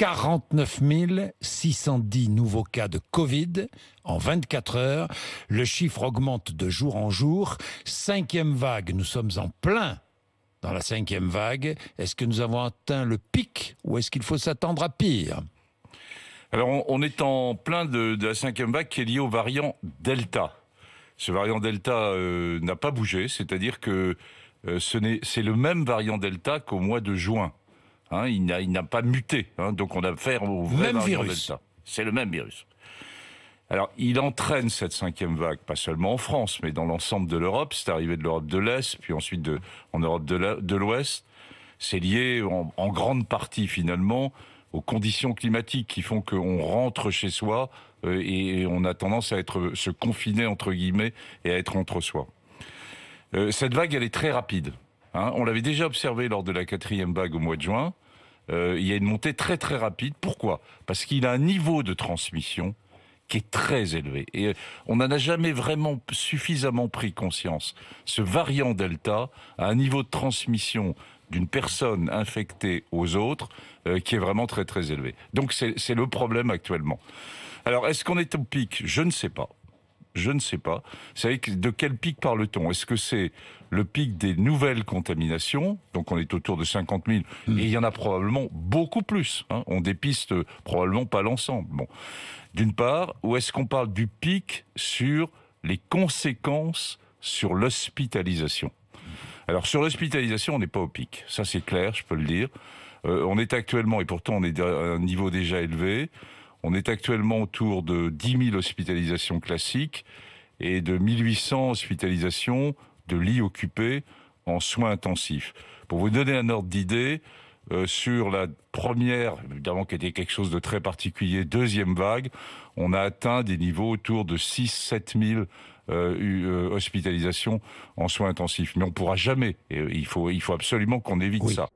49 610 nouveaux cas de Covid en 24 heures. Le chiffre augmente de jour en jour. 5e vague, nous sommes en plein dans la 5e vague. Est-ce que nous avons atteint le pic ou est-ce qu'il faut s'attendre à pire ? Alors, on est en plein de la 5e vague qui est liée au variant Delta. Ce variant Delta n'a pas bougé, c'est-à-dire que c'est le même variant Delta qu'au mois de juin. Hein, il n'a pas muté, hein, donc on a affaire au vrai variant Delta. C'est le même virus. Alors, il entraîne cette 5e vague, pas seulement en France, mais dans l'ensemble de l'Europe. C'est arrivé de l'Europe de l'Est, puis ensuite en Europe de l'Ouest. C'est lié en grande partie, finalement, aux conditions climatiques qui font qu'on rentre chez soi et on a tendance à se confiner, entre guillemets, et à être entre soi. Cette vague, elle est très rapide. Hein. On l'avait déjà observé lors de la 4e vague au mois de juin. Il y a une montée très très rapide. Pourquoi ? Parce qu'il a un niveau de transmission qui est très élevé. Et on n'en a jamais vraiment suffisamment pris conscience. Ce variant Delta a un niveau de transmission d'une personne infectée aux autres qui est vraiment très très élevé. Donc c'est le problème actuellement. Alors est-ce qu'on est au pic ? Je ne sais pas. Je ne sais pas. Vous savez de quel pic parle-t-on ? Est-ce que c'est le pic des nouvelles contaminations ? Donc on est autour de 50 000. Et il y en a probablement beaucoup plus. Hein. On dépiste probablement pas l'ensemble. Bon. D'une part, ou est-ce qu'on parle du pic sur les conséquences sur l'hospitalisation ? Alors sur l'hospitalisation, on n'est pas au pic. Ça c'est clair, je peux le dire. On est actuellement, et pourtant on est à un niveau déjà élevé, on est actuellement autour de 10 000 hospitalisations classiques et de 1800 hospitalisations de lits occupés en soins intensifs. Pour vous donner un ordre d'idée, sur la première, évidemment qui était quelque chose de très particulier, 2e vague, on a atteint des niveaux autour de 6 000 hospitalisations en soins intensifs. Mais on ne pourra jamais, et il faut absolument qu'on évite ça.